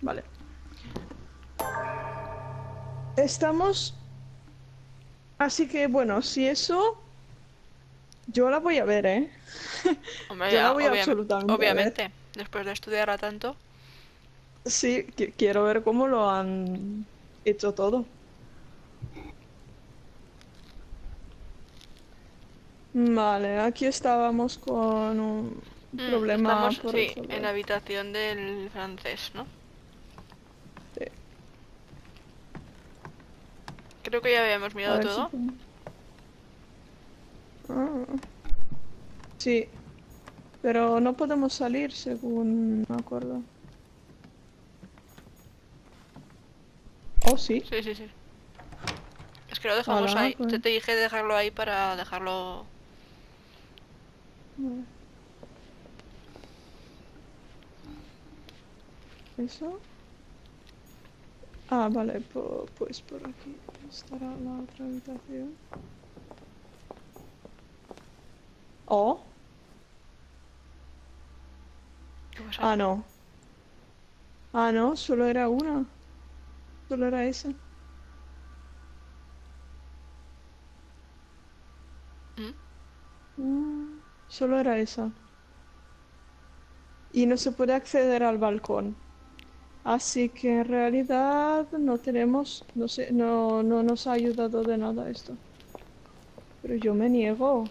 Vale. Estamos... Así que, bueno, si eso... Yo la voy a ver, ¿eh? Hombre, Yo la ya, voy absolutamente a ver. obviamente, después de estudiarla tanto. Sí, quiero ver cómo lo han hecho todo. Vale, aquí estábamos con un problema Estamos, por sí, en la resolver. habitación del francés, ¿no? Sí. Creo que ya habíamos A mirado ver si todo. puedo. Ah, sí, pero no podemos salir según me acuerdo. Oh, sí. Sí, sí, sí. Es que lo dejamos Hala, ahí. pues. Te dije dejarlo ahí para dejarlo... Vale. ¿Eso? Ah, vale, pues por aquí estará la otra habitación. Oh, ¿Qué pasa? ah, no. Ah, no, solo era una. Solo era esa. ¿Mm? Solo era esa. Y no se puede acceder al balcón. Así que en realidad no tenemos, no sé, no nos ha ayudado de nada esto. Pero yo me niego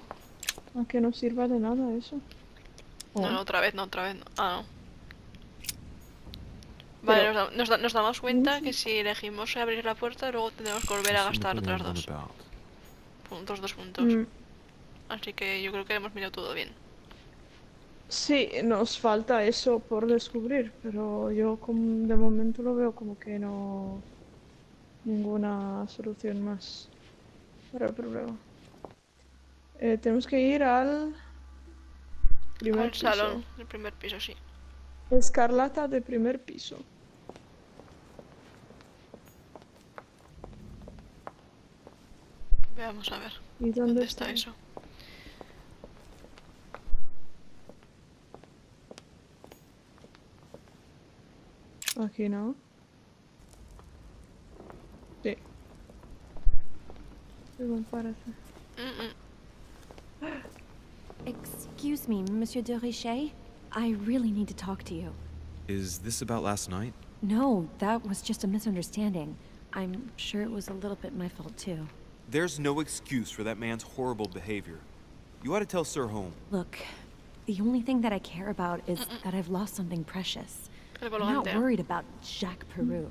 a que no sirva de nada eso. No, Oh, no, otra vez, no, otra vez, no. Ah, no. Vale, pero nos damos yo no cuenta que sé. si elegimos abrir la puerta, luego tendremos que volver a gastar Presumably otras a dos. runabout. Otros 2 puntos. Mm, Así que yo creo que hemos mirado todo bien. sí, nos falta eso por descubrir, pero yo de momento lo veo como que no ninguna solución más para el problema. Tenemos que ir al Al primer salón, piso. el primer piso, sí. Escarlata de primer piso. Veamos a ver. ¿Y dónde ¿Dónde está está eso? eso? Aquí no. Sí, según parece. Mm, mm. Excuse me, Monsieur de Richet? I really need to talk to you. Is this about last night? No, that was just a misunderstanding. I'm sure it was a little bit my fault, too. There's no excuse for that man's horrible behavior. You ought to tell Sir Home. Look, the only thing that I care about is that I've lost something precious. El I'm not colgante. worried about Jacques Peru.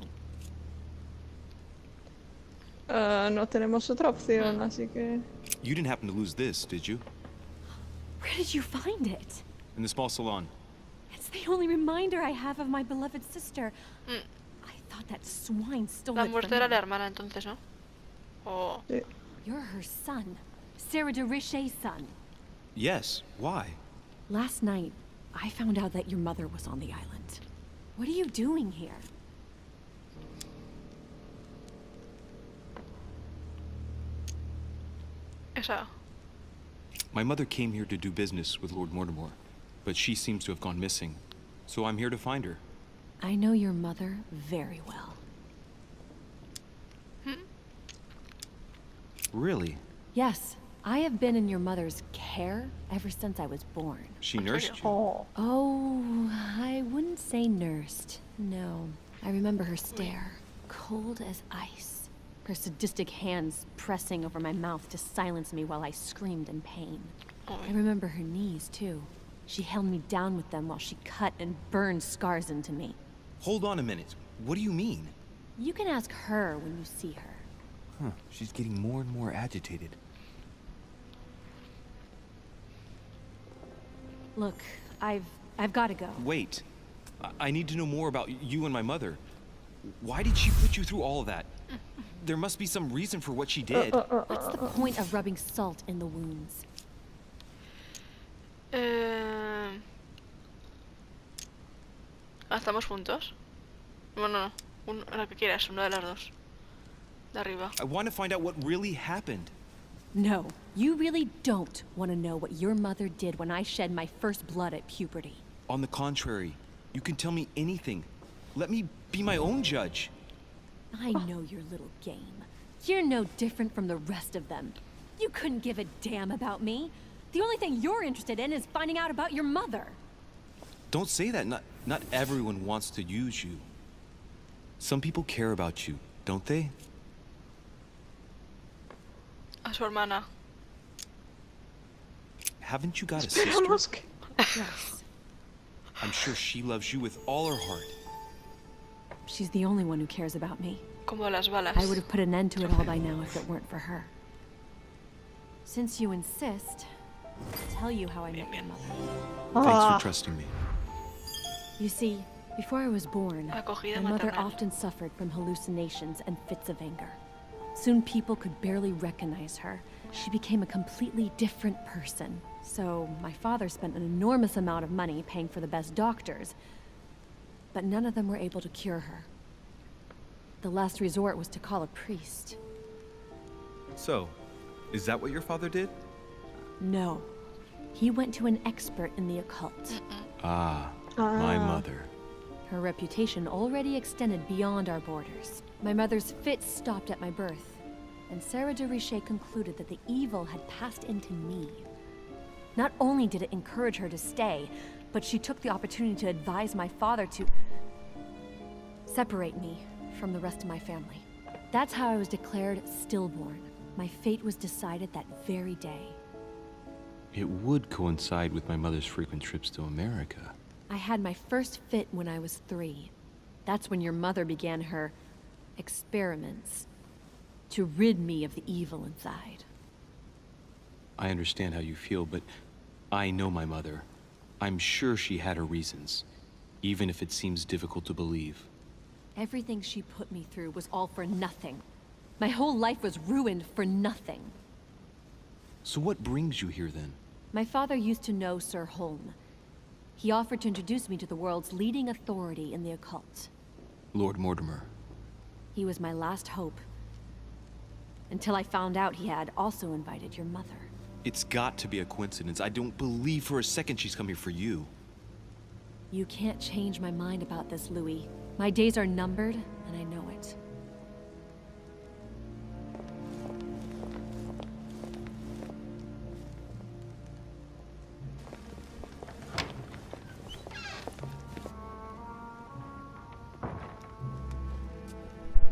No tenemos otra opción, así que... You didn't happen to lose this, did you? Where did you find it? In the small salon. It's the only reminder I have of my beloved sister. Mm. I thought that swine stole La it muerte from era me. la hermana entonces, ¿no? Oh. Sí. You're her son. Sarah de Richet's son. Yes. Why? Last night, I found out that your mother was on the island. What are you doing here? Esa. My mother came here to do business with Lord Mortimer, but she seems to have gone missing. So I'm here to find her. I know your mother very well. Really? Yes, I have been in your mother's care ever since I was born. She nursed you? Oh, Oh, I wouldn't say nursed. No. I remember her stare, cold as ice. Her sadistic hands pressing over my mouth to silence me while I screamed in pain. Oh. I remember her knees, too. She held me down with them while she cut and burned scars into me. Hold on a minute. What do you mean? You can ask her when you see her. Huh. She's getting more and more agitated. Look, I've got to go. Wait. I need to know more about you and my mother. Why did she put you through all of that? There must be some reason for what she did. What's the point of rubbing salt in the wounds? ¿Estamos juntos? Bueno, no. La que quieras, una de las dos. De arriba. I want to find out what really happened. No, you really don't want to know what your mother did when I shed my first blood at puberty. On the contrary, you can tell me anything. Let me be my own judge. I know your little game. You're no different from the rest of them. You couldn't give a damn about me. The only thing you're interested in is finding out about your mother. Don't say that. Not everyone wants to use you. Some people care about you, don't they? A su hermana. Haven't you got a sister? Esperamos que... Yes. I'm sure she loves you with all her heart. She's the only one who cares about me. Como las balas. I would have put an end to it all by now if it weren't for her. Since you insist, I'll tell you how I met your mother. Thanks Ah, for trusting me. You see, before I was born, Acogida my mother maternal. often suffered from hallucinations and fits of anger. Soon people could barely recognize her. She became a completely different person. So my father spent an enormous amount of money paying for the best doctors, but none of them were able to cure her. The last resort was to call a priest. So, is that what your father did? No. He went to an expert in the occult. Ah, my mother. Her reputation already extended beyond our borders. My mother's fits stopped at my birth, and Sarah de Richet concluded that the evil had passed into me. Not only did it encourage her to stay, but she took the opportunity to advise my father to separate me from the rest of my family. That's how I was declared stillborn. My fate was decided that very day. It would coincide with my mother's frequent trips to America. I had my first fit when I was 3. That's when your mother began her experiments to rid me of the evil inside. I understand how you feel, but I know my mother. I'm sure she had her reasons, even if it seems difficult to believe. Everything she put me through was all for nothing. My whole life was ruined for nothing. So what brings you here then? My father used to know Sir Holm. He offered to introduce me to the world's leading authority in the occult. Lord Mortimer. He was my last hope. Until I found out he had also invited your mother. It's got to be a coincidence. I don't believe for a second she's come here for you. You can't change my mind about this, Louis. My days are numbered, and I know it.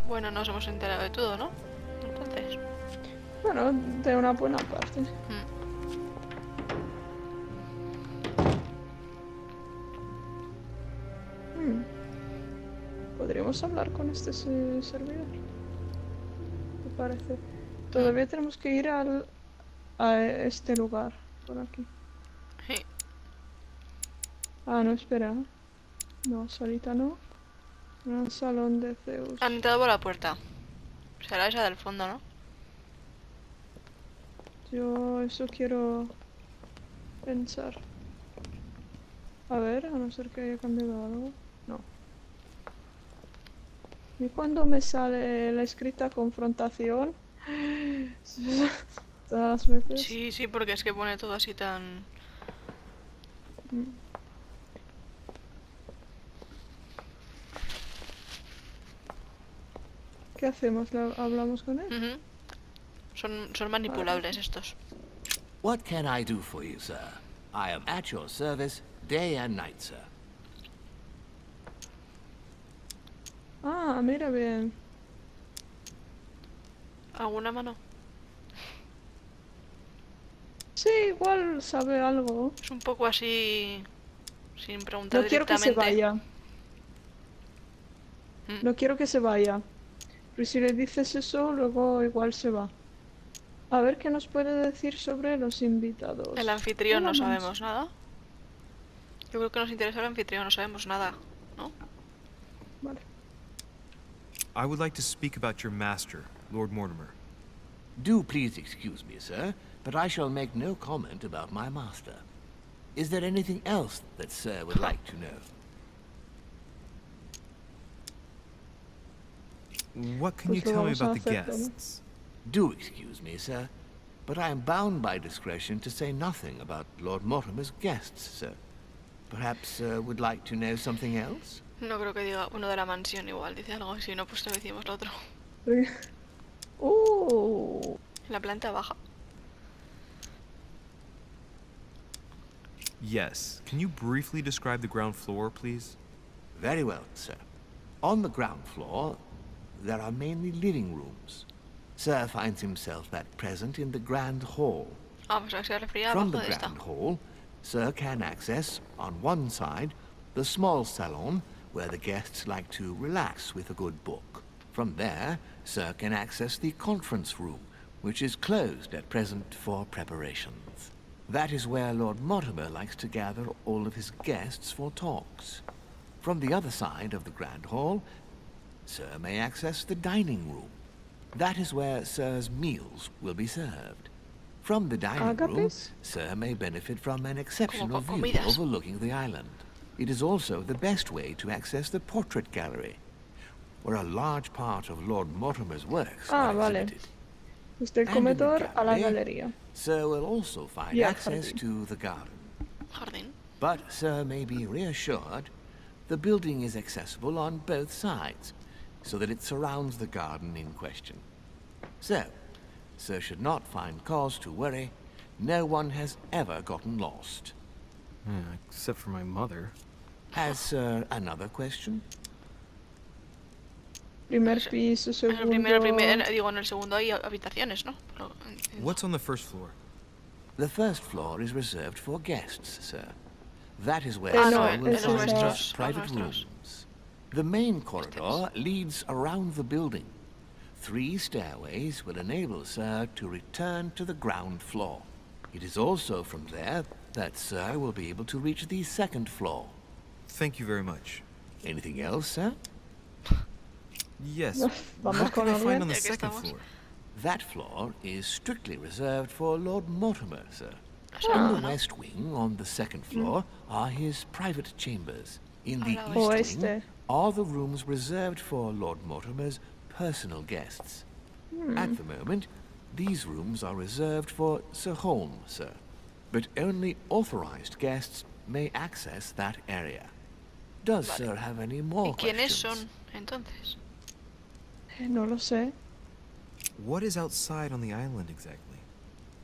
Bueno, nos hemos enterado de todo, ¿no? Entonces. bueno, de una buena parte. Podríamos hablar con este servidor. ¿Te parece? Todavía tenemos que ir a este lugar, por aquí. Sí. Ah, no, espera. No, solita no. Un salón de Zeus. Han entrado por la puerta. Será esa del fondo, ¿no? Yo eso quiero pensar. A ver, a no ser que haya cambiado algo. No. Y cuando me sale la escrita confrontación, todas las veces. Sí, sí, porque es que pone todo así tan... ¿Qué hacemos? ¿Hablamos con él? Ujú. Son manipulables estos. What can I do for you, sir? I am at your service day and night, sir. Ah, mira bien. ¿Alguna mano? Sí, igual sabe algo. Es un poco así... Sin preguntar No quiero que se directamente. vaya. No quiero que se vaya. Pero si le dices eso, luego igual se va. A ver qué nos puede decir sobre los invitados. El anfitrión no Vamos. sabemos nada. Yo creo que nos interesa el anfitrión, no sabemos nada, ¿no? Vale. I would like to speak about your master, Lord Mortimer. Do please excuse me, sir, but I shall make no comment about my master. Is there anything else that sir would like to know? What can you Pues lo tell me vamos a about the hacer todo. guests? Do excuse me, sir, but I am bound by discretion to say nothing about Lord Mortimer's guests, sir. Perhaps sir would like to know something else? No creo que diga uno de la mansión igual, dice algo así, no, pues lo decimos lo otro. En la planta baja. Yes. Can you briefly describe the ground floor, please? Very well, sir. On the ground floor, there are mainly living rooms. Sir finds himself at present in the Grand Hall. Ah, pues a ver si se refería From abajo the de esta. Grand Hall, Sir can access, on one side, the small salon, where the guests like to relax with a good book. From there, Sir can access the conference room, which is closed at present for preparations. That is where Lord Mortimer likes to gather all of his guests for talks. From the other side of the Grand Hall, Sir may access the dining room. That is where Sir's meals will be served. From the dining room, Agapes? Sir may benefit from an exceptional Como view comidas. overlooking the island. It is also the best way to access the portrait gallery, where a large part of Lord Mortimer's works are vale. exhibited. Desde el And in the comedor a la gallery, galería. Sir will also find Y al access jardín. to the garden. Jardín. But Sir may be reassured the building is accessible on both sides, so that it surrounds the garden in question. So, Sir should not find cause to worry. No one has ever gotten lost. Yeah, except for my mother. Has Sir another question? Primer piso, En el primero, segundo... digo, en el segundo hay habitaciones, ¿no? Pero, What's on the first floor? The first floor is reserved for guests, sir. That is where Ah, Sir no, will ese es find a- his private los nuestros. rooms. The main corridor leads around the building. 3 stairways will enable Sir to return to the ground floor. It is also from there that Sir will be able to reach the second floor. Thank you very much. Anything else, sir? Yes. Vamos What can con I find orden. on the Ya que second estamos. floor? That floor is strictly reserved for Lord Mortimer, sir. Ah. In the west wing, on the second floor, are his private chambers. In the Ala, east wing Oeste. are the rooms reserved for Lord Mortimer's personal guests. At the moment, these rooms are reserved for Sir Holm, sir. But only authorized guests may access that area. Does Vale. Sir have any more ¿Y quiénes questions? son, entonces? No lo sé. What is outside on the island exactly?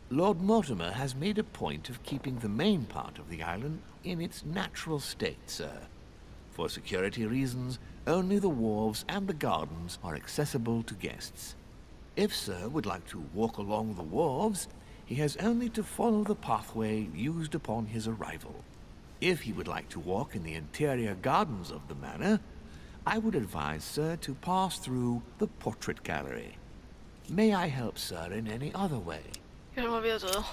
Lord Mortimer has made a point of keeping the main part of the island in its natural state, sir. For security reasons, only the wharves and the gardens are accessible to guests. If Sir would like to walk along the wharves, he has only to follow the pathway used upon his arrival. If he would like to walk in the interior gardens of the manor, I would advise Sir to pass through the portrait gallery. May I help Sir in any other way? Yo se me olvidó todo.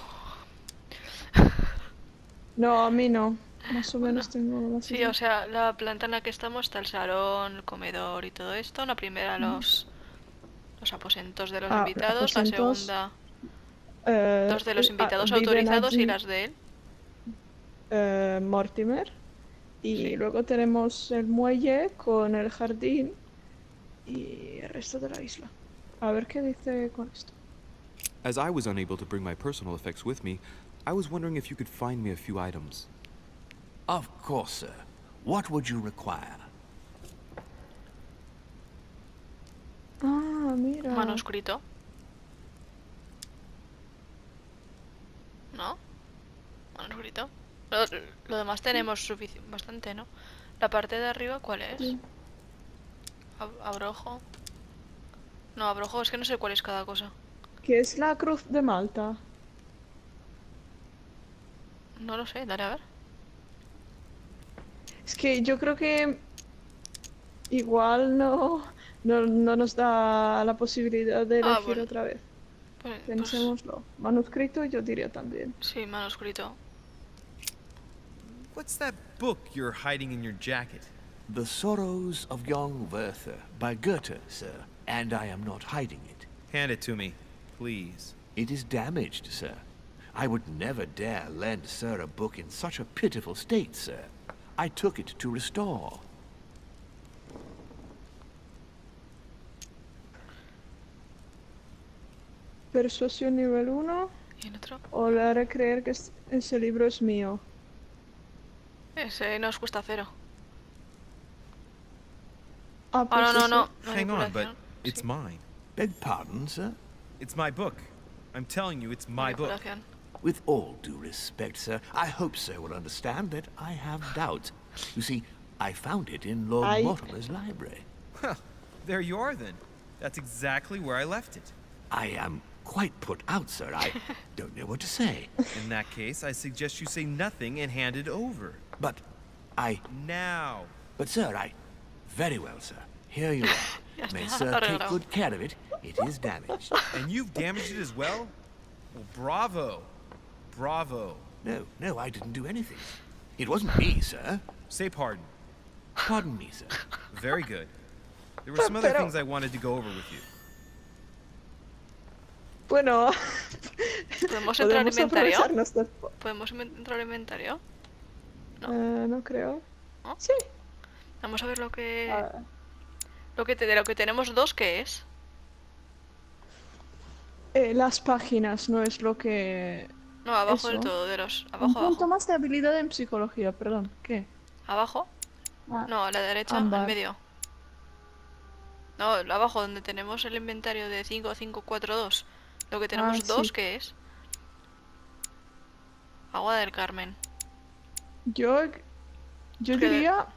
No, a mí no. Más o menos tengo la Sí, idea. o sea, la planta en la que estamos está el salón, el comedor y todo esto. La primera, los aposentos de los Ah, invitados. La aposentos. segunda, Eh, dos de los invitados viven autorizados y allí, las de él. Mortimer. Y Sí. luego tenemos el muelle con el jardín y el resto de la isla. A ver qué dice con esto. As I was unable to bring my personal effects with me, I was wondering if you could find me a few items. Of course, sir. What would you require? Ah, mira. Manuscrito. ¿No? Manuscrito. Lo demás tenemos bastante, ¿no? La parte de arriba, ¿cuál es? Sí. Abrojo. No, abrojo, es que no sé cuál es cada cosa. ¿Qué es la cruz de Malta? No lo sé, dale a ver. Es que yo creo que igual no nos da la posibilidad de elegir bueno. otra vez. Pues, Pensémoslo. Manuscrito yo diría también. sí, manuscrito. What's that book you're hiding in your jacket? The Sorrows of Young Werther by Goethe, sir. And I am not hiding it. Hand it to me, please. It is damaged, sir. I would never dare lend Sir a book in such a pitiful state, sir. I took it to restore. Persuasión nivel 1. ¿Y el otro? O le haré creer que ese libro es mío. Ese nos cuesta 0. Ah, Ah, no, pues no, eso. no. Hang on, but Manipulación. it's mine. Beg pardon, sir? It's my book. I'm telling you, it's my book. Manipulación. With all due respect, sir, I hope sir will understand that I have doubts. You see, I found it in Lord I- Mortimer's library. Huh. There you are then. That's exactly where I left it. I am quite put out, sir. I don't know what to say. In that case, I suggest you say nothing and hand it over. But Now. But sir, Very well, sir. Here you are. May sir take Arreglado. good care of it. It is damaged. And you've damaged it as well? Well, bravo. Bravo. No, I didn't do anything. It wasn't me, sir. Say pardon. Pardon me, sir. Very good. There were some other Pero- things I wanted to go over with you. Bueno, ¿Podemos entrar al podemos inventario? aprovecharnos del... ¿Podemos entrar al inventario? No creo. ¿No? Sí. Vamos a ver lo que... Ah, De lo que tenemos dos, ¿qué es? las páginas no es lo que... No, abajo del Eso. todo, de los... Un Abajo, punto abajo. más de habilidad en psicología, perdón. ¿Qué? ¿Abajo? Ah, No, a la derecha, ámbar. al medio. No, abajo, donde tenemos el inventario de 5542. Lo que tenemos dos, sí. ¿qué es? Agua del Carmen. Yo Que- diría...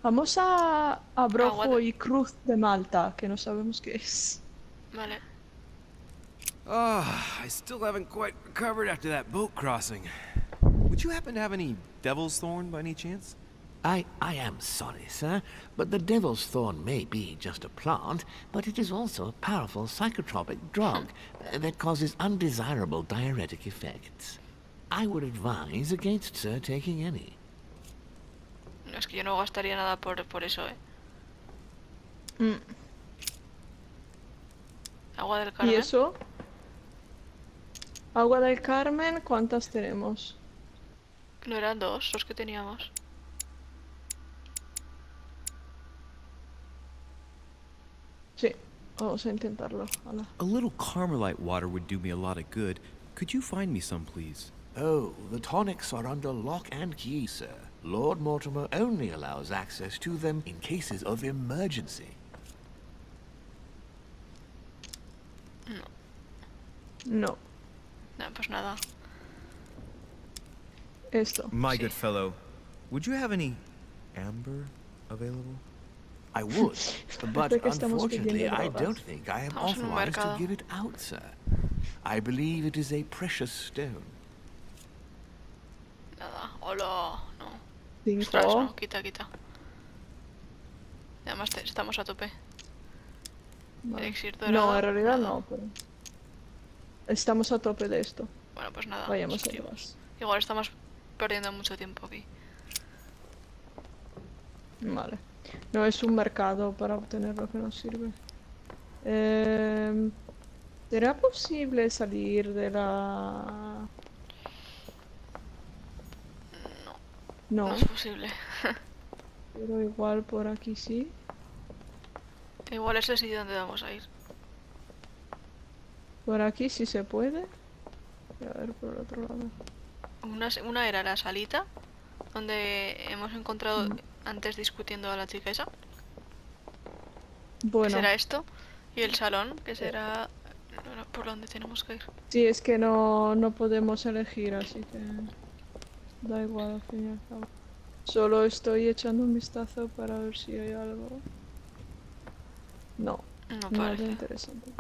Vamos a Brojo Agua de- y Cruz de Malta, que no sabemos qué es. Vale. I still haven't quite recovered after that boat crossing. Would you happen to have any devil's thorn by any chance? I am sorry, sir, but the devil's thorn may be just a plant, but it is also a powerful psychotropic drug that causes undesirable diuretic effects. I would advise against, sir, taking any. No, es que yo no gastaría nada por eso, Agua del Carmen. ¿Y eso? Agua del Carmen, ¿cuántas tenemos? No eran dos los que teníamos. Sí, vamos a intentarlo. Hala. A little Carmelite water would do me a lot of good. Could you find me some, please? Oh, the tonics are under lock and key, sir. Lord Mortimer only allows access to them in cases of emergency. No, No, pues nada. esto. My Sí. good fellow, would you have any amber available? I would, but Creo que estamos unfortunately, pidiendo I drogas. don't think I am Estamos en un authorized to mercado. give it out, sir. I believe it is a precious stone. Nada. Hola. No. 5. Ostras, no. Quita, quita. Y además estamos a tope. Elixir dorado. No, en realidad nada. no, pero... Estamos a tope de esto. Bueno, pues nada. Vayamos seguimos. atrás. Igual estamos perdiendo mucho tiempo aquí. Vale. No es un mercado para obtener lo que nos sirve. ¿Será posible salir de la...? No. No es posible. Pero igual por aquí sí. Igual es el sitio donde vamos a ir. Por aquí sí se puede. Y a ver por el otro lado. Una era la salita, donde hemos encontrado antes discutiendo a la chica esa. que Bueno, será esto. Y el salón, que será por donde tenemos que ir. sí, es que no podemos elegir, así que... Da igual, al fin y al cabo. Solo estoy echando un vistazo para ver si hay algo. No, No nada parece. interesante.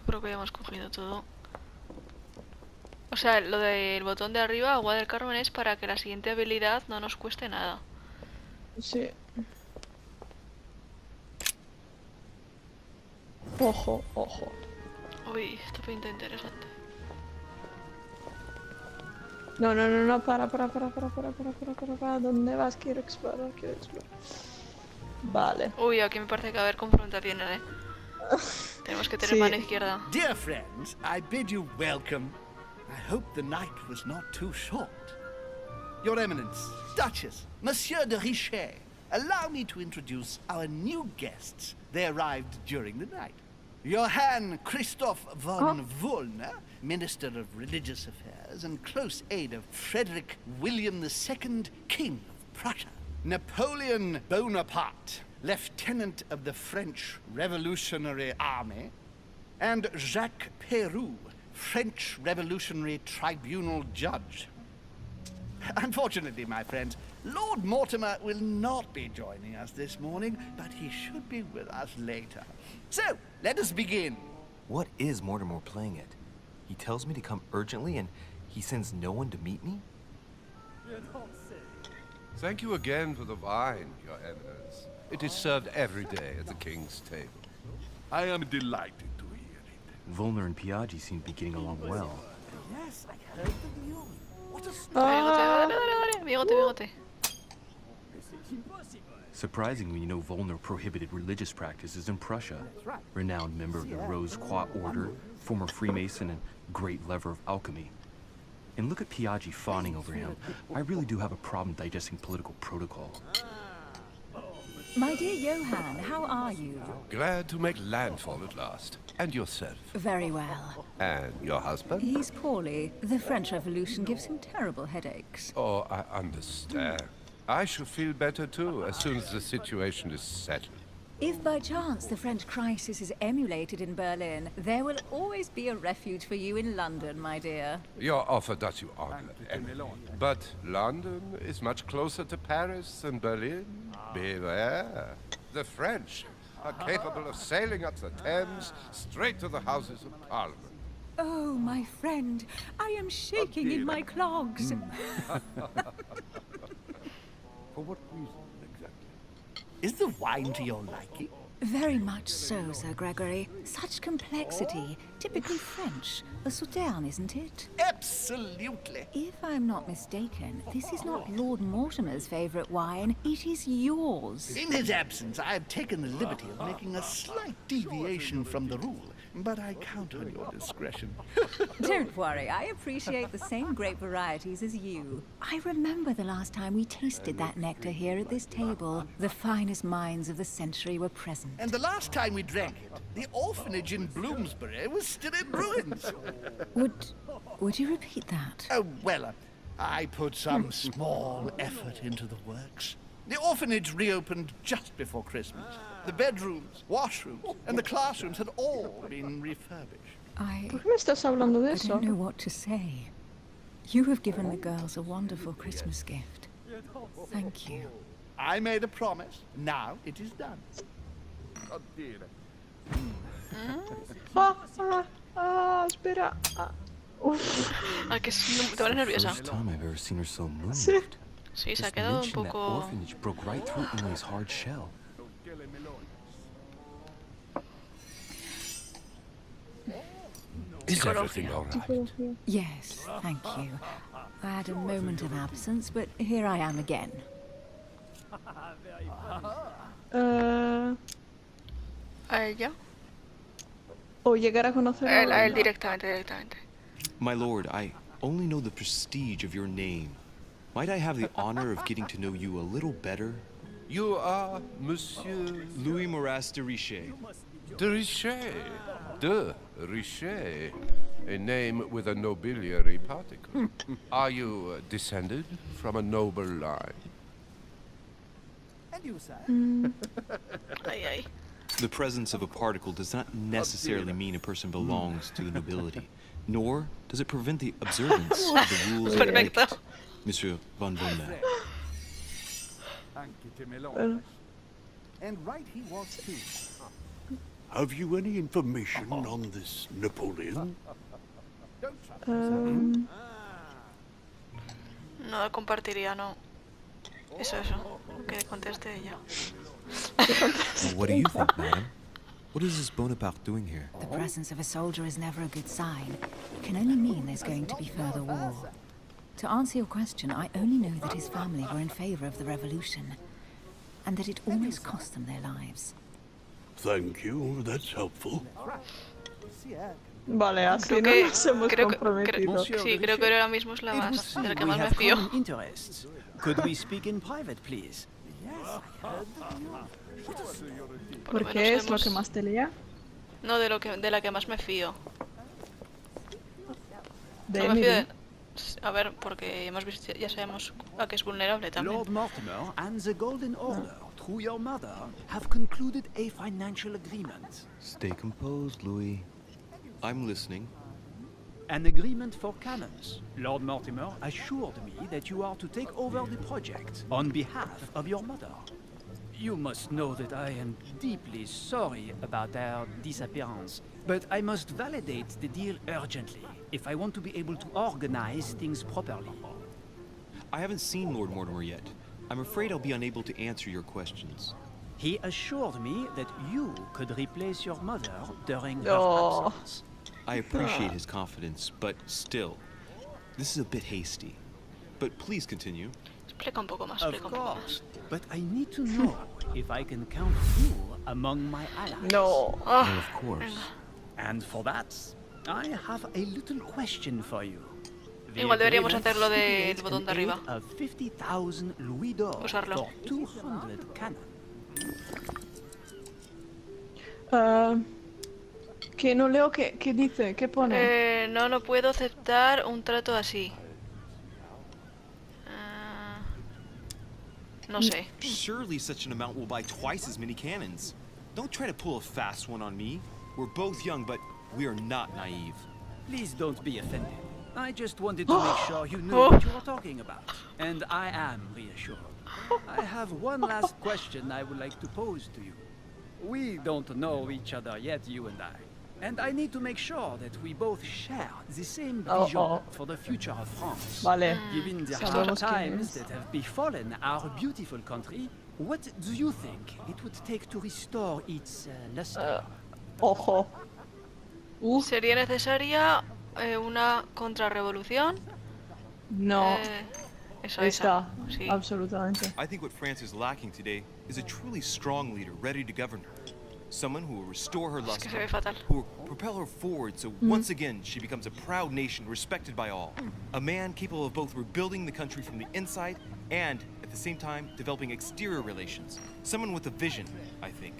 Creo que ya hemos cogido todo. O sea, lo del botón de arriba, agua del Carmen, es para que la siguiente habilidad no nos cueste nada. Sí. Ojo, ojo. Uy, esto pinta interesante. No, para. ¿Dónde vas? Quiero explorar. Vale. Uy, aquí me parece que va a haber confrontaciones, Tenemos que tener Sí. mano izquierda. Dear friends, I bid you welcome. I hope the night was not too short. Your Eminence, Duchess, Monsieur de Richet, allow me to introduce our new guests. They arrived during the night. Johann Christoph von Wollner, Minister of Religious Affairs and close aide of Frederick William II, King of Prussia. Napoleon Bonaparte, Lieutenant of the French Revolutionary Army, and Jacques Peroux, French Revolutionary Tribunal Judge. Unfortunately, my friends, Lord Mortimer will not be joining us this morning, but he should be with us later. So, let us begin. What is Mortimer playing at? He tells me to come urgently and he sends no one to meet me? Thank you again for the wine, Your Eminence. It is served every day at the king's table. I am delighted to hear it. Volner and Piaggi seem to be getting along well. Yes, I heard the news. What a Bigote, bigote. Surprisingly, you know Volner prohibited religious practices in Prussia. Renowned member of the Rose Croix Order, former Freemason, and great lover of alchemy. And look at Piaggi fawning over him. I really do have a problem digesting political protocol. My dear Johann, how are you? Glad to make landfall at last. And yourself? Very well. And your husband? He's poorly. The French Revolution gives him terrible headaches. Oh, I understand. I shall feel better too, as soon as the situation is settled. If by chance the French crisis is emulated in Berlin, there will always be a refuge for you in London, my dear. Your offer does you honor, Emily. But London is much closer to Paris than Berlin. Beware. The French are capable of sailing up the Thames straight to the Houses of Parliament. Oh, my friend, I am shaking in my clogs. For what reason, exactly? Is the wine to your liking? Very much so, Sir Gregory. Such complexity. Typically French. A Sauterne, isn't it? Absolutely. If I'm not mistaken, this is not Lord Mortimer's favourite wine. It is yours. In his absence, I have taken the liberty of making a slight deviation from the rule, but I count on your discretion. Don't worry, I appreciate the same grape varieties as you. I remember the last time we tasted that nectar here at this table. The finest minds of the century were present. And the last time we drank it, the orphanage in Bloomsbury was still in ruins. Would you repeat that? Oh, well, I put some small effort into the works. The orphanage reopened just before Christmas. The bedrooms, washrooms, and the classrooms had all been refurbished. ¿Por qué me estás hablando de I eso? don't know what to say. You have given the girls a wonderful Christmas gift. Thank you. I made a promise. Now it is done. Espera. Uf. Ah, que te pones nerviosa. First time I've ever seen her so moved. Sí. Sí, se ha Just quedado un mention that poco... orphanage broke right through Emily's hard shell. Is everything all right? Yes, thank you. I had a moment of absence, but here I am again. ¿A ella? O llegar a conocer A él directamente. My lord, I only know the prestige of your name. Might I have the honor of getting to know you a little better? You are Monsieur Louis Moras de Richet. de Richet. De Richet. A name with a nobiliary particle. Are you descended from a noble line? And you, sir? Ay, ay. The presence of a particle does not necessarily mean a person belongs to the nobility, nor does it prevent the observance of the rules of Perfecto. etiquette, Monsieur von Volner. And right he was too. Have you any information on this Napoleon? No lo compartiría, no. Eso. Que conteste ella. What do you think, madam? What is this Bonaparte doing here? The presence of a soldier is never a good sign. It can only mean there's going to be further war. To answer your question, I only know that his family were in favor of the revolution, and that it almost cost them their lives. Thank you, that's helpful. Vale, así Creo no que, nos hemos comprometido. sí, creo que ahora mismo es la más, de la que más me fío. Interests. Could we speak in private, please? Por lo ¿Por qué menos es lo que más te lía? No, de la que más me fío. De No me fío Emily. de... A ver, porque hemos visto, ya sabemos a qué es vulnerable también. Lord Mortimer and the Golden Order, through your mother, have concluded a financial agreement. Stay composed, Louis. I'm listening. An agreement for cannons. Lord Mortimer assured me that you are to take over the project on behalf of your mother. You must know that I am deeply sorry about their disappearance, but I must validate the deal urgently if I want to be able to organize things properly. I haven't seen Lord Mortimer yet. I'm afraid I'll be unable to answer your questions. He assured me that you could replace your mother during her absence. I appreciate his confidence, but still, this is a bit hasty. But please continue. Explica un poco más, Of explica un poco más. course, but I need to know if I can count you among my allies. No. Oh, of course. And for that, I have a little question for you. Igual deberíamos hacer lo del botón de arriba. Of 50,000 louis d'or Usarlo. for 200 cannon. Que no leo qué dice, qué pone. No puedo aceptar un trato así. No sé. Surely such an amount will buy twice as many cannons. Don't try to pull a fast one on me. We're both young, but we are not naive. Please don't be offended. I just wanted to make sure you knew what you were talking about. And I am reassured. I have one last question I would like to pose to you. We don't know each other yet, you and I. And I need to make sure that we both share the same vision for the future of France. Vale. Given the hard times that have befallen our beautiful country, what do you think it would take to restore its luster? Ojo. ¿Sería necesaria una contrarrevolución? No. Esa. Sí. Absolutamente. I think what France is lacking today is a truly strong leader ready to govern her. Someone who will restore her luster, who will propel her forward so once again she becomes a proud nation respected by all. A man capable of both rebuilding the country from the inside and, at the same time, developing exterior relations. Someone with a vision, I think.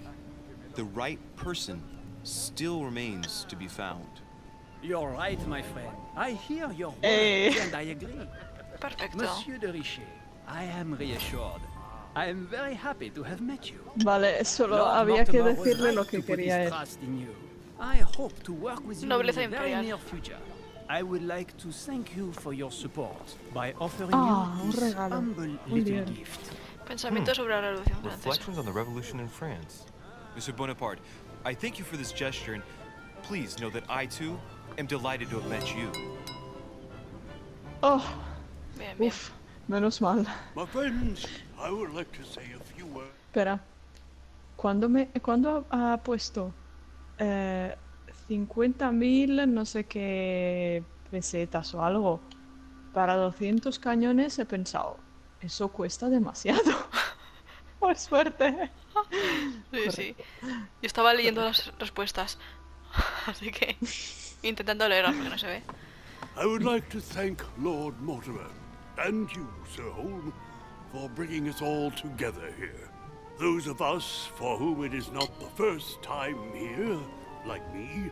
The right person still remains to be found. You're right, my friend. I hear your words and I agree. Perfecto. Monsieur de Richet, I am reassured. I am very happy to have met you. Vale, solo había que decirle lo que quería él. I hope to work with you in the very near future. I would like to thank you for your support by offering you this humble little gift. Pensamiento sobre la revolución francesa. Reflections on the revolution in France. Mr. Bonaparte, I thank you for this gesture, and please know that I, too, am delighted to have met you. Oh. Bien, bien. Uf, menos mal. My friends, I would like to say a few words. Espera. ¿Cuándo ha puesto 50.000 no sé qué pesetas o algo para 200 cañones? He pensado, eso cuesta demasiado. Por suerte. Sí, sí. Yo estaba leyendo las respuestas. Así que intentando leerlas porque no se ve. I would like to thank Lord Mortimer and you, Sir Holm, for bringing us all together here. Those of us for whom it is not the first time here, like me,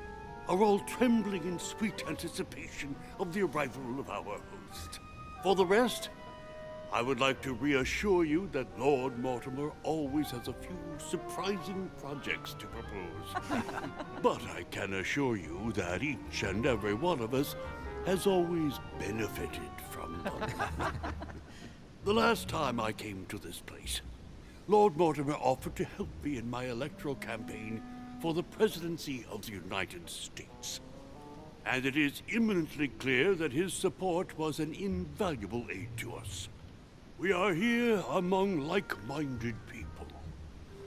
are all trembling in sweet anticipation of the arrival of our host. For the rest, I would like to reassure you that Lord Mortimer always has a few surprising projects to propose. But I can assure you that each and every one of us has always benefited from them. The last time I came to this place, Lord Mortimer offered to help me in my electoral campaign for the presidency of the United States. And it is imminently clear that his support was an invaluable aid to us. We are here among like-minded people.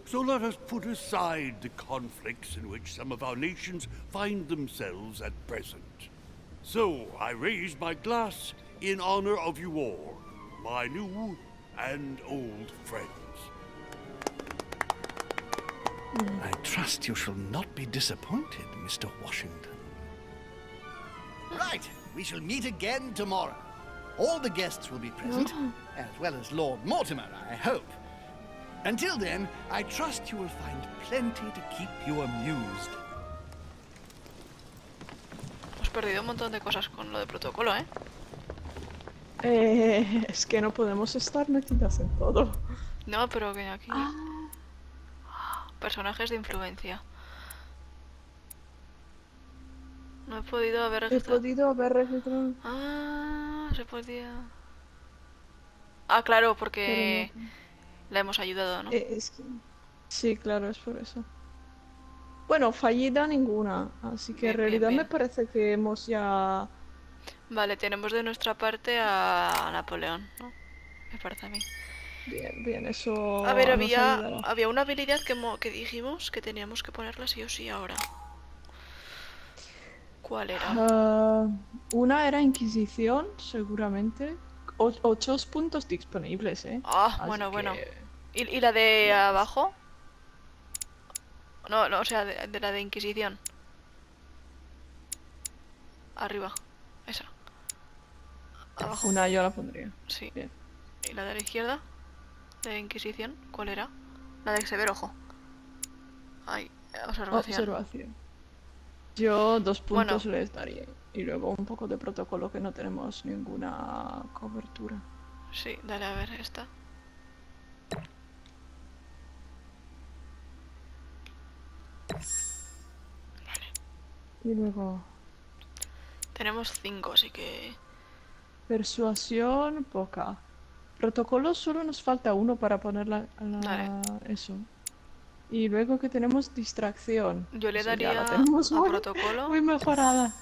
So let us put aside the conflicts in which some of our nations find themselves at present. So I raise my glass in honor of you all, my new and old friends. I trust you shall not be disappointed, Mr. Washington. Right, we shall meet again tomorrow. All the guests will be present, as well as Lord Mortimer, I hope. Until then, I trust you will find plenty to keep you amused. Hemos perdido un montón de cosas con lo de protocolo, ¿eh? Es que no podemos estar metidas en todo. No, pero que aquí... Ah, Personajes de influencia. No he podido haber he registrado... podido haber registrado, Ah, se podía... Ah, claro, pero no. porque la hemos ayudado, ¿no? Es que... Sí, claro, es por eso. Bueno, fallida ninguna, así que en Bien, bien, realidad me bien. parece que hemos ya... Vale, tenemos de nuestra parte a Napoleón, ¿no? Me parece a mí. Bien, bien, A ver, eso nos ayudará. había una habilidad que dijimos que teníamos que ponerla sí o sí ahora. ¿Cuál era? Ah, una era Inquisición, seguramente. 8 puntos disponibles, ¿eh? Ah, Así bueno, bueno. que... ¿Y la de Bien. abajo? No, no, o sea, de la de Inquisición. Arriba. Esa. Abajo. Una yo la pondría. Sí. Bien. ¿Y la de la izquierda? ¿De Inquisición? ¿Cuál era? La de Severo Ojo. Ay, observación. Observación. Yo 2 puntos Bueno, les daría. Y luego un poco de protocolo que no tenemos ninguna cobertura. sí, dale a ver esta. Y luego Tenemos 5, así que... persuasión, poca. Protocolo solo nos falta uno para poner Dale. eso. Y luego que tenemos distracción. Yo le Eso ya la daría tenemos a muy, protocolo. muy mejorada.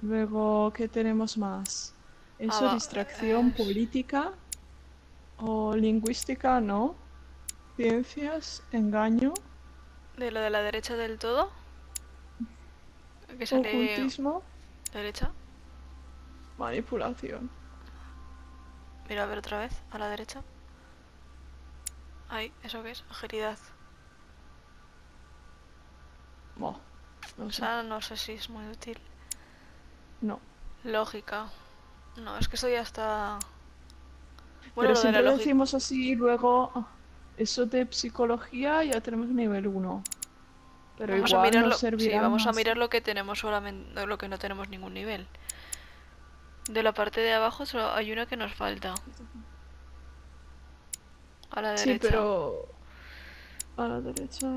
Luego, ¿qué tenemos más? Eso, distracción Es política o lingüística, no. Ciencias, engaño, de lo de la derecha del todo. Que sale ocultismo, derecha. manipulación. Mira a ver otra vez, a la derecha. Ahí, ¿eso qué es? Agilidad. Buah, no O sé. sea, no sé si es muy útil. No. Lógica. No, es que eso ya está... Bueno, Pero lo de la siempre lógica... decimos así, luego eso de psicología ya tenemos nivel 1. Pero Vamos a igual nos mirarlo. Sí, servirán vamos a más. mirar lo que tenemos solamente... Lo que no tenemos ningún nivel. De la parte de abajo solo hay una que nos falta. A la Sí, derecha. pero a la derecha,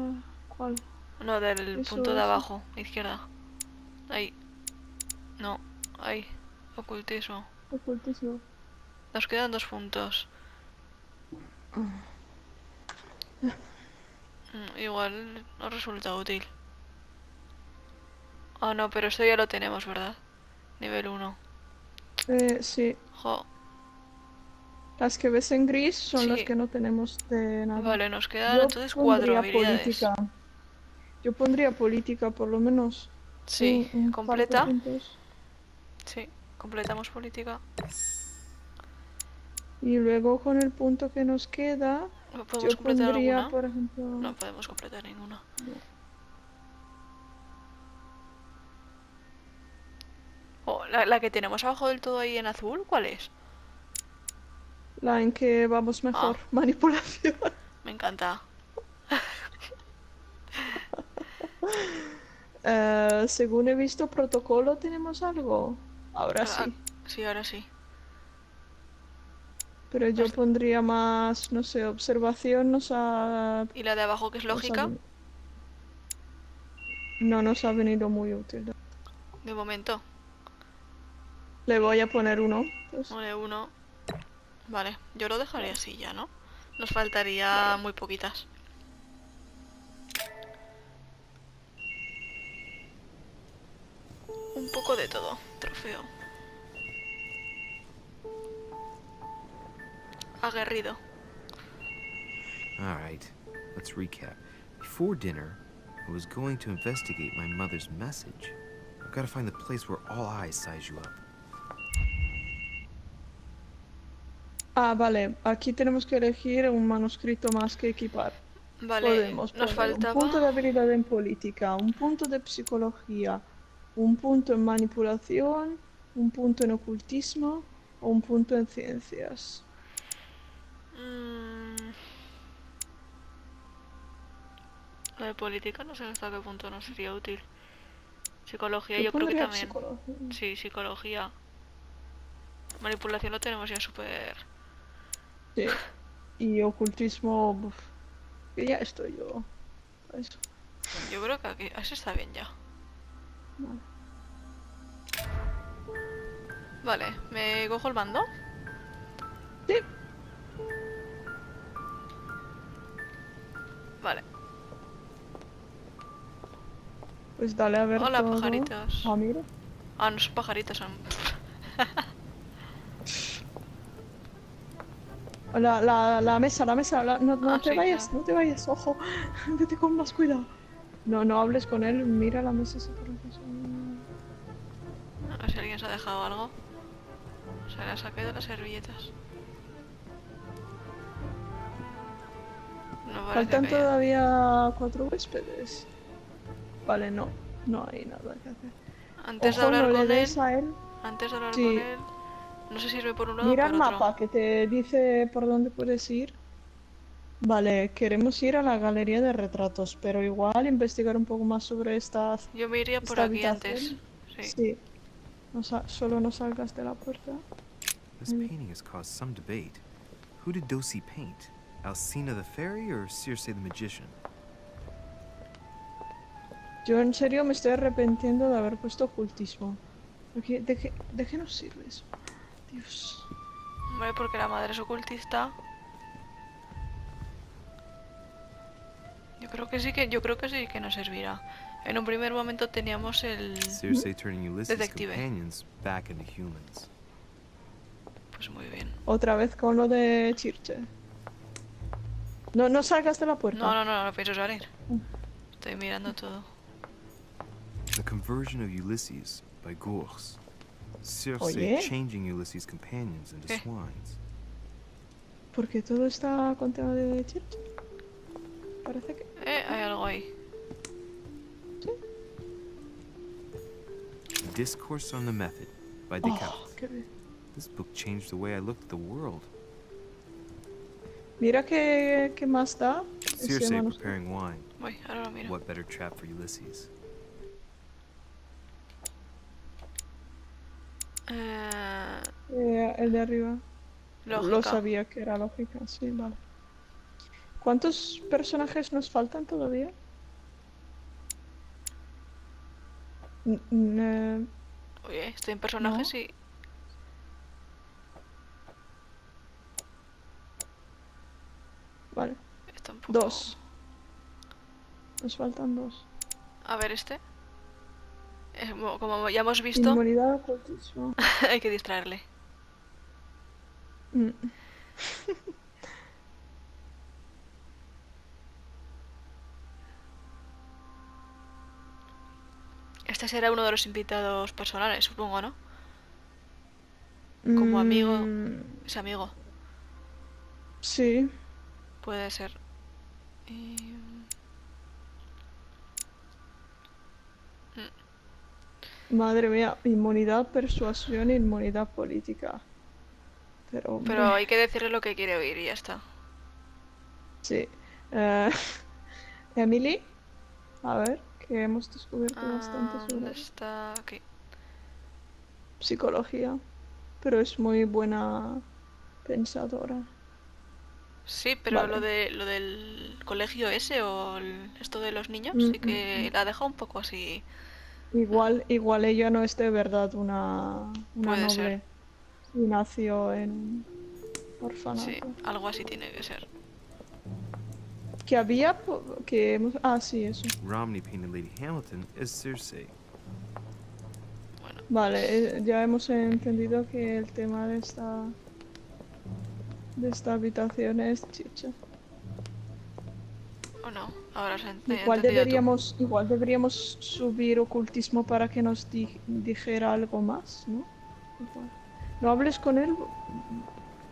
¿cuál? No, del punto de Eso. abajo, izquierda. Ahí. No, ahí. Ocultismo. Ocultismo. Nos quedan 2 puntos. Igual nos resulta útil. Ah, no, pero esto ya lo tenemos, ¿verdad? Nivel 1. Sí. Jo. Las que ves en gris son las Sí. que no tenemos de nada. Vale, nos quedan Yo entonces 4 pondría habilidades. política. Yo pondría política, por lo menos. Sí, Un par de completa. puntos. Sí, completamos política. Y luego con el punto que nos queda, ¿No podemos yo completar pondría, alguna? por ejemplo... No podemos completar ninguna. Oh, la que tenemos abajo del todo ahí en azul, ¿cuál es? La en que vamos mejor. Manipulación. Me encanta. Según he visto protocolo, ¿tenemos algo? Ahora sí. Sí, ahora sí. Pero yo pondría más, no sé, observación nos ha... ¿Y la de abajo que es lógica? No nos ha venido muy útil. De momento. Le voy a poner 1. Pues. Pone 1. Vale, yo lo dejaré así ya, ¿no? Nos faltaría muy poquitas. Un poco de todo, trofeo. Aguerrido. All right, let's recap. Before dinner, I was going to investigate my mother's message. I've got to find the place where all eyes size you up. Ah, vale. Aquí tenemos que elegir un manuscrito más que equipar. Vale, Podemos nos poner faltaba... un punto de habilidad en política, un punto de psicología, un punto en manipulación, un punto en ocultismo o un punto en ciencias. Lo de política no sé hasta qué punto nos sería útil. Psicología Yo yo creo que pondría también. psicología. Sí, psicología. Manipulación lo tenemos ya súper... Sí. Y ocultismo, uf, que ya estoy yo. Para eso. Yo creo que aquí así está bien ya. Vale. Vale, ¿me cojo el mando? Sí. Vale. Pues dale a ver Hola, todo. pajaritos. Ah, mira. Ah, no son pajaritos, son... La mesa, no, no Ah, te sí, vayas, claro. no te vayas, ojo. Vete con más cuidado. No, no hables con él, mira la mesa si por acaso. A ver si alguien se ha dejado algo. Se las ha caído las servilletas. No parece Faltan que haya. todavía 4 huéspedes. Vale, no, no hay nada que hacer. Antes de Ojo, no hablar le con des él... a él. Antes de hablar con Sí, él... No sé si sirve por un lado o mira el por otro. mapa que te dice por dónde puedes ir. Vale, queremos ir a la galería de retratos, pero igual investigar un poco más sobre Yo me iría por esta aquí antes. habitación. Sí. Sí, solo no salgas de la puerta. This painting has caused some debate. Who did Dosi paint? Alcina the fairy or Circe the magician? Yo en serio me estoy arrepintiendo de haber puesto ocultismo. ¿De qué nos sirve eso? Dios. Hombre, porque la madre es ocultista. Yo creo que sí que nos servirá. En un primer momento teníamos el Circe turning Ulysses' detective. companions back into humans. Pues muy bien. Otra vez con lo de Chirche. No, no salgas de la puerta. No pienso salir. Estoy mirando todo. The conversion of Ulysses by Gors. Circe Oye. changing Ulysses' companions into ¿Qué? swines. Porque todo está con tema de Chirche. Parece que... Hay algo ahí. Discourse on the Method by Oh, Descartes. qué bien. This book changed the way I looked at the world. Mira qué más da. ese Circe manuscrito. preparing wine. Voy, ahora lo miro. What better trap for Ulysses? El de arriba. Lo Lógica. sabía que era lógica, sí, vale. ¿Cuántos personajes nos faltan todavía? Oye, estoy en personajes No. y... Vale, Está un poco... 2. Nos faltan 2. A ver, este. Como ya hemos visto, Inmunidad, ocultismo. hay que distraerle. Mm. Este será uno de los invitados personales, supongo, ¿no? Como amigo... Es amigo. Sí. Puede ser. Madre mía, inmunidad, persuasión, inmunidad política. Pero, hombre, Pero hay que decirle lo que quiere oír y ya está. sí. Emily, a ver, que hemos descubierto bastante ¿Dónde sobre está? Aquí. psicología, pero es muy buena pensadora. Sí, pero Vale. lo del colegio ese o esto de los niños sí que la deja un poco así. Igual ella no es de verdad una Puede noble ser. y nació en orfanato. Sí, algo así tiene que ser. Que había que hemos... Ah, sí, eso. Romney painted Lady Hamilton as Circe. Bueno. Vale, ya hemos entendido que el tema de esta habitación es chicha. ¿O no? Ahora se ha Igual entendido tú. deberíamos subir ocultismo para que nos dijera algo más, ¿no? Igual. No hables con él.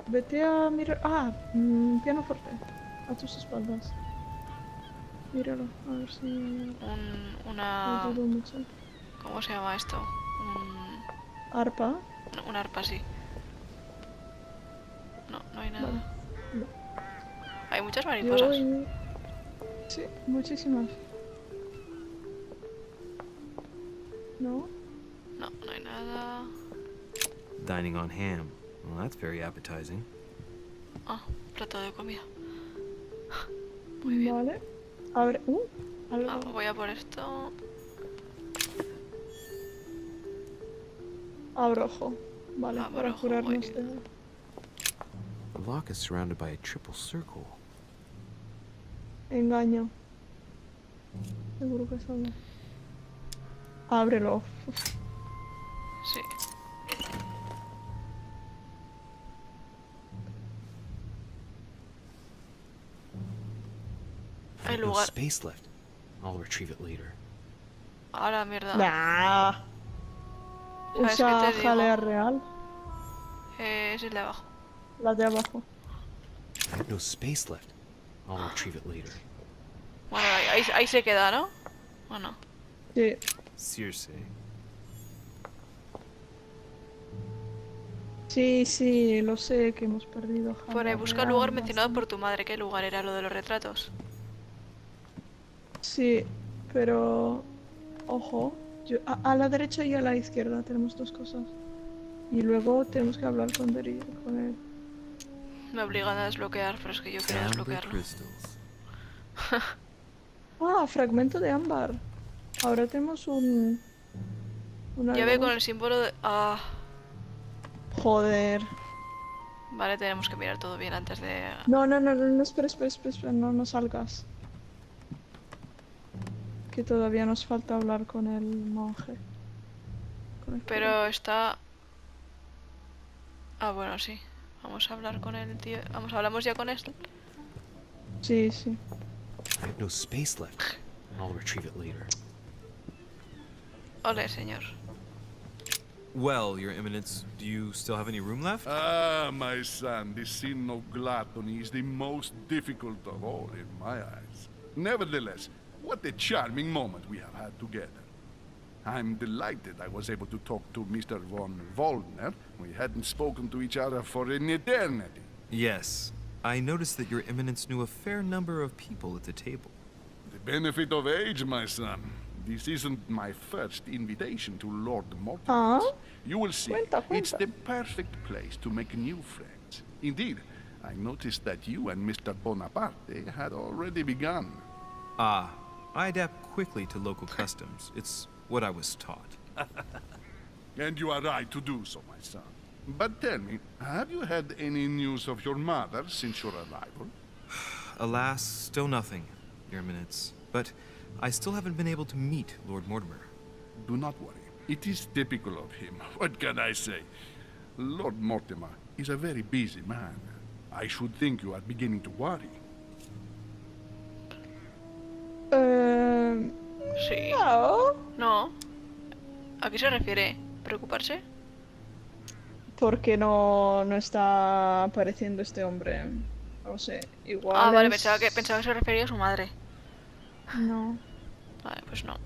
Vete a mirar... Ah, pianoforte. A tus espaldas. Míralo, a ver si... Una... No dudo mucho. ¿Cómo se llama esto? Arpa. Un arpa, sí. No, no hay nada. Vale. No. Hay muchas mariposas. Sí, muchísimas. ¿No? No, no hay nada. Dining on ham. Well, that's very appetizing. Ah, plato de comida. Muy bien. Vale. Abre. Algo. Voy a por esto. Abrojo. Vale, para Abrojo, curarnos muy de... The lock is surrounded by a triple circle. Engaño. Seguro que es algo. Ábrelo. Sí. I have no lugar. space left. I'll retrieve it later. Ahora mierda. Nah. ¿Sabes qué Usa te digo? jalea real. Es el de abajo. La de abajo. I have no space left. I'll retrieve it later. Bueno, ahí se queda, ¿no? Bueno. Sí. Circe. Sí, lo sé que hemos perdido. Por ahí busca el lugar mencionado por tu madre. ¿Qué lugar era lo de los retratos? Sí, pero... Ojo. A la derecha y a la izquierda tenemos dos cosas. Y luego tenemos que hablar con él. Me obligan a desbloquear, pero es que yo quería Amber desbloquearlo. crystals. Fragmento de ámbar. Ahora tenemos un... Llave con el símbolo de... Ah. Joder. Vale, tenemos que mirar todo bien antes de... No, espera, no salgas. Que todavía nos falta hablar con el monje. Pero está... Ah, bueno, sí. Vamos a hablar con el tío. Hablamos ya con él. Sí. I have no space left. I'll retrieve it later. Ole, señor. Well, Your Eminence, do you still have any room left? Ah, my son, the sin of gluttony is the most difficult of all in my eyes. Nevertheless, what a charming moment we have had together. I'm delighted I was able to talk to Mr. von Wollner. We hadn't spoken to each other for an eternity. Yes. I noticed that Your Eminence knew a fair number of people at the table. The benefit of age, my son. This isn't my first invitation to Lord Mortimer. You will see, it's the perfect place to make new friends. Indeed, I noticed that you and Mr. Bonaparte had already begun. Ah, I adapt quickly to local customs. It's what I was taught. And you are right to do so, my son. But tell me, have you had any news of your mother since your arrival? Alas, still nothing, Your Eminence. But I still haven't been able to meet Lord Mortimer. Do not worry. It is typical of him. What can I say? Lord Mortimer is a very busy man. I should think you are beginning to worry. Sí. No. ¿A qué se refiere? ¿Preocuparse? Porque no está apareciendo este hombre. No sé, igual. Ah, vale, pensaba que se refería a su madre. No. Vale, pues no.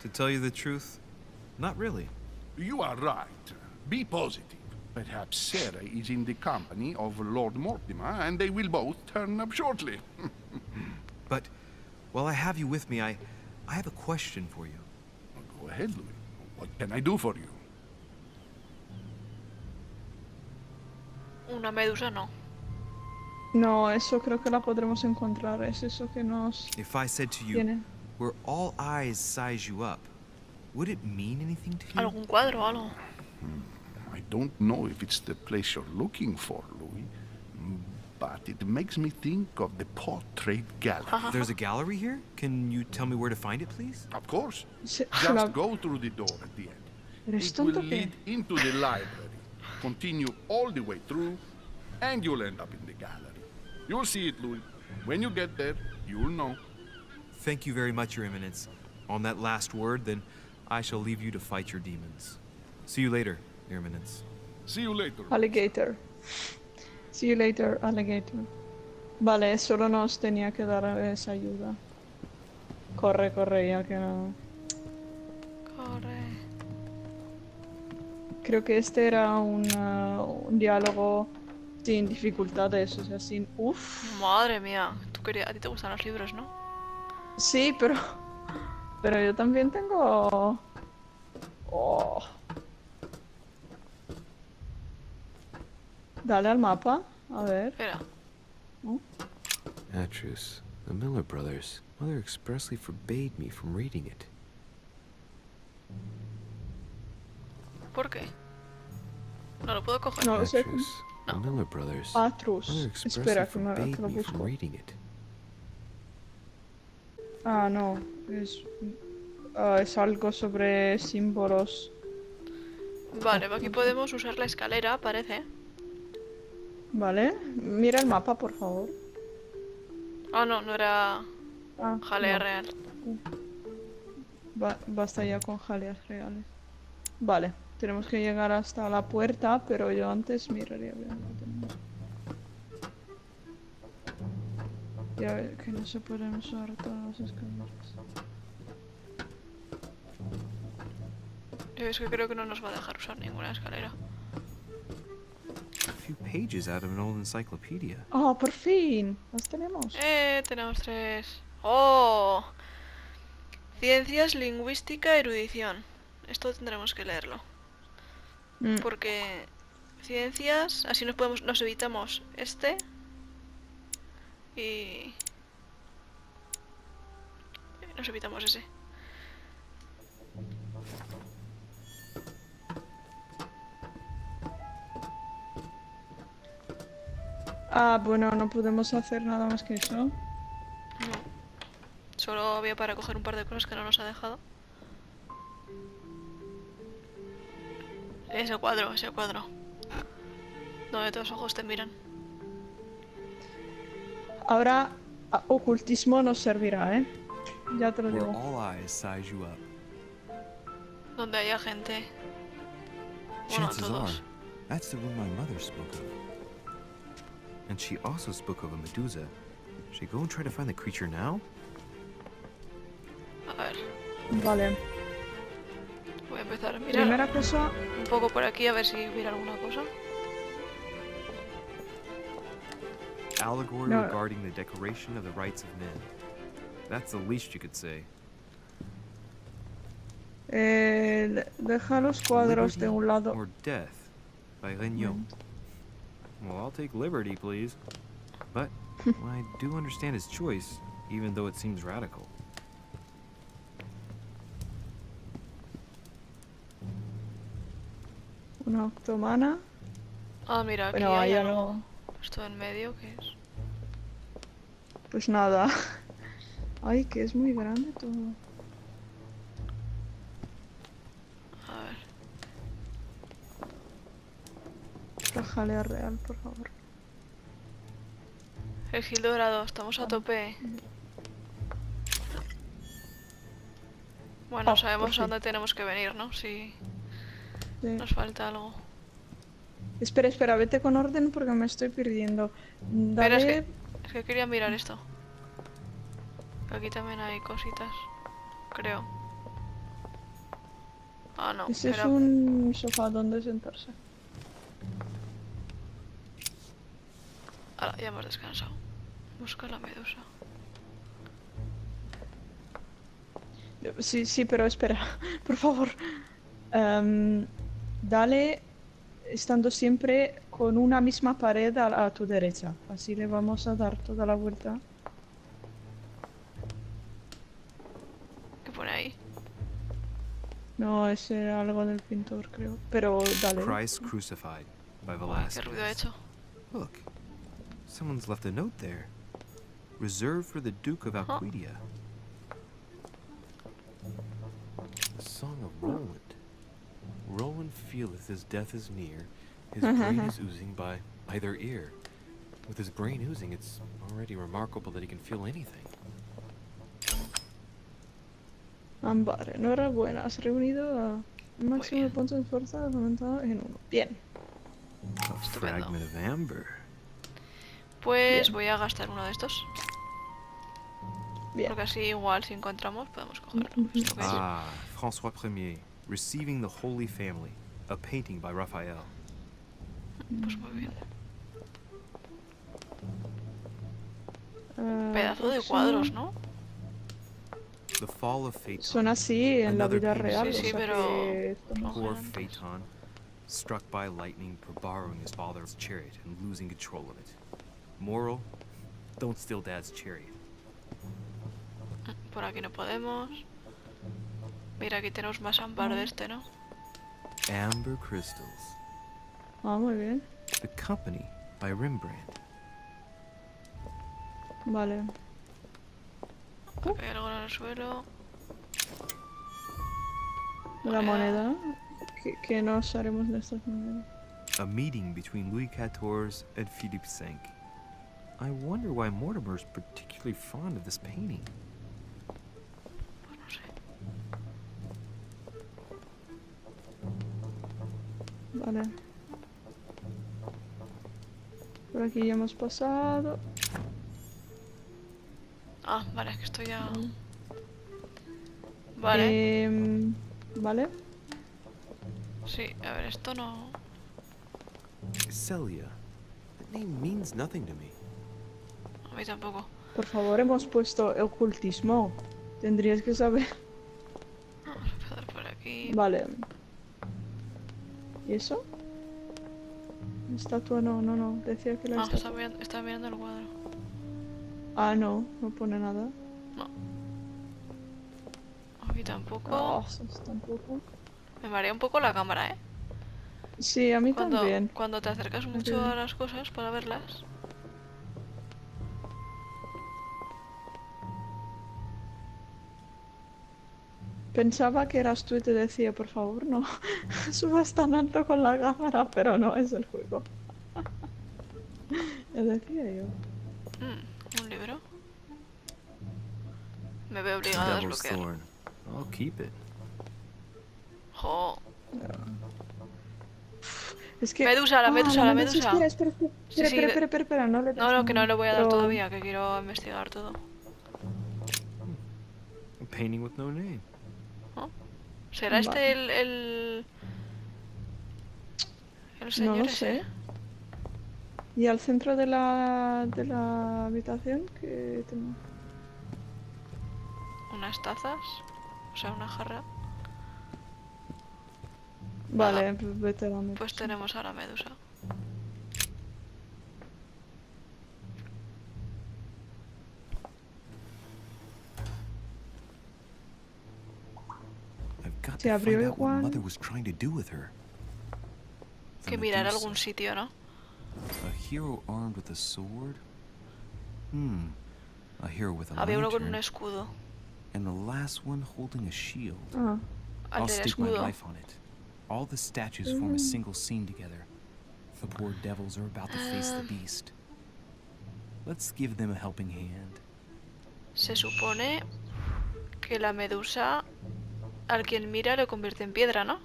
To tell you the truth, not really. You are right. Be positive. Perhaps Sarah is in the company of Lord Mortimer, and they will both turn up shortly. But while I have you with me, I have a question for you. Go ahead, Louis. What can I do for you? Una medusa no. No, eso creo que la podremos encontrar. Es eso que nos... If I said to you, tiene. where all eyes size you up, would it mean anything to you? ¿Algún cuadro o algo? I don't know if it's the place you're looking for, Louis, but it makes me think of the portrait gallery. There's a gallery here? Can you tell me where to find it, please? Of course. Se Just la... go through the door at the end. ¿Eres It will tonto qué? lead into the library. Continue all the way through, and you'll end up in the gallery. You'll see it, Louis. When you get there, you'll know. Thank you very much, Your Eminence. On that last word, then, I shall leave you to fight your demons. See you later, Your Eminence. See you later. Alligator. See you later, alligator. Vale, solo nos tenía que dar esa ayuda. Corre, ya que no... Corre. Creo que este era un diálogo sin dificultades, o sea, sin... Uff. Madre mía. A ti te gustan los libros, ¿no? Sí, pero yo también tengo... Oh. Dale al mapa, a ver. Espera. Atrus, the Miller brothers. Mother expressly forbade me from reading it. ¿Por qué? No lo puedo coger. No lo sé. Atrus, the Miller brothers. Atrus. Mother expressly Espera, que forbade lo me from busco. reading it. Ah, no. Es algo sobre símbolos. Vale, aquí podemos usar la escalera, parece. Vale. Mira el mapa, por favor. Ah, no, no era jalea no. real. Basta ya con jaleas reales. Vale. Tenemos que llegar hasta la puerta, pero yo antes miraría bien lo que tenemos. Ya ve que no se pueden usar todas las escaleras. Es que creo que no nos va a dejar usar ninguna escalera. A few pages out of an old encyclopedia. ¡Oh, por fin! Las tenemos. Tenemos 3. ¡Oh! Ciencias, lingüística, erudición. Esto tendremos que leerlo. Porque ciencias, así nos evitamos este y nos evitamos ese. Ah, bueno, no podemos hacer nada más que eso. No. Solo había para coger un par de cosas que no nos ha dejado. Ese cuadro, ese cuadro. Donde todos los ojos te miran. Ahora, ocultismo nos servirá, ¿eh? Ya te lo Where digo. all eyes size you up. Donde haya gente. Bueno, Chances are, todos. that's the room my mother spoke of. And she also spoke of a Medusa. Should I go and try to find the creature now? A ver, Vale. voy a empezar a mirar Primera cosa, un poco por aquí a ver si hubiera alguna cosa. Allegory No. regarding the declaration of the rights of men. That's the least you could say. deja los cuadros de un lado. Or death by Regnault. Well, I'll take liberty, please. But I do understand his choice, even though it seems radical. Una octomana. Ah, mira, aquí Bueno, hay ya algo. no. Esto en medio, ¿qué es? Pues nada. Ay, que es muy grande todo. A ver. La jalea real, por favor. El Gil Dorado, estamos a tope. Bueno, Oh, sabemos por fin. a dónde tenemos que venir, ¿no? Si Sí. nos falta algo. Espera, espera, vete con orden porque me estoy perdiendo. Pero Dale. es que quería mirar esto. Aquí también hay cositas. Creo. Ah, no. Ese es Era... un sofá donde sentarse. Ahora, ya hemos descansado. Busca la medusa. Sí, sí, pero espera, por favor. Dale estando siempre con una misma pared a tu derecha. Así le vamos a dar toda la vuelta. ¿Qué pone ahí? No, es algo del pintor, creo. Pero dale. Christ crucified by Uy, ¿qué Velázquez. ruido ha hecho? Look, someone's left a note there. Reserved for the Duke of Alquidia. The Song of Roland. Roland feeleth his death is near. His brain is oozing by either ear. With his brain oozing, it's already remarkable that he can feel anything. Ámbar, enhorabuena. Has reunido a un máximo de bien. puntos de fuerza aumentado en uno. Bien. A Estupendo. fragment of amber. Pues Bien. voy a gastar uno de estos. Bien. Porque así igual si encontramos podemos cogerlo. ¿Esto qué es? Ah, François Ier, Receiving the Holy Family, a painting by Raphael. Pues muy bien. Ah, Pedazo de próximo. cuadros, ¿no? The Fall of Phaeton. Son así en la Another vida painting. real. Sí, o sea pero- que esto no- Poor gigantes. Phaeton. struck by lightning for borrowing his father's chariot and losing control of it. Moral, don't steal Dad's chariot. Por aquí no podemos. Mira, aquí tenemos más ámbar de este, ¿no? Amber crystals. Ah, muy bien. The Company by Rembrandt. Vale. Aquí hay algo en el suelo. La moneda. ¿Qué nos haremos de estas monedas? A meeting between Louis XIV and Philippe V. I wonder why Mortimer's particularly fond of this painting. Pues no sé. Vale. Por aquí ya hemos pasado. Ah, vale, es que estoy ya... Vale. Vale. Sí, a ver, esto no... Celia, that name means nothing to me. A mí tampoco. Por favor, hemos puesto ocultismo. Tendrías que saber. Vamos a empezar por aquí. Vale. ¿Y eso? Estatua no. Decía que la Ah, estatua... está mirando el cuadro. Ah, no pone nada. No. Aquí tampoco. No, tampoco. Me marea un poco la cámara, ¿eh? Sí, a mí también. Cuando te acercas mucho a las cosas para verlas. Pensaba que eras tú y te decía, por favor, no subas tan alto con la cámara, pero no, es el juego. Lo decía yo. Un libro. Me veo obligada a Devil's desbloquearlo. Thorn. I'll keep it. Jo. Es que... Medusa, la medusa. Espera, no le des No, que no le voy a dar pero- todavía, que quiero investigar todo. A painting with no name. ¿Será este el señor No lo ese? sé. Y al centro de la habitación que tengo. Unas tazas, o sea, una jarra. Vale, pues vete a la medusa. Pues tenemos a la medusa. I've got Se to abrió find out what igual. Mother was trying to do with her. The Que mirar Medusa. algún sitio, ¿no? A hero armed with a sword? A hero with a Había uno con lantern. un escudo. And the last one holding a shield. Ah, Al I'll del stake my escudo. life on it. All the statues form a single scene together. The poor devils are about to face the beast. Let's give them a helping hand. Se supone que la medusa al quien mira le convierte en piedra, ¿no?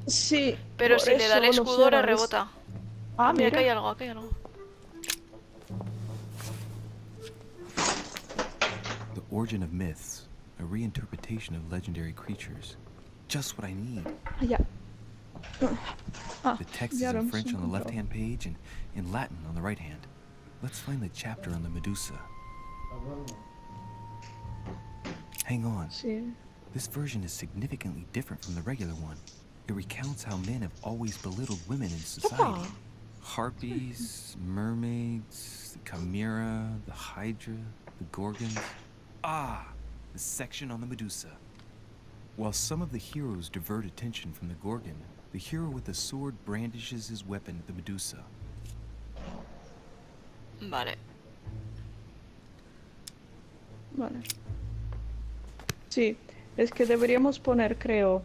sí. Pero por si le da el eso lo escudo sé, le ¿ves? rebota. Ah, Mira, mira. que hay algo, aquí hay algo. The origin of myths, a reinterpretation of legendary creatures. Just what I need. Ah, ya. Ah, The text is ya lo in hemos French on the encontrado. left-hand page and in Latin on the right hand. Let's find the chapter on the Medusa. Hang on. Sí. This version is significantly different from the regular one. It recounts how men have always belittled women in society. Harpies, mermaids, the chimera, the hydra, the gorgons. Ah, the section on the Medusa. While some of the heroes divert attention from the gorgon, the hero with the sword brandishes his weapon at the Medusa. Vale. Vale. Sí, es que deberíamos poner, creo,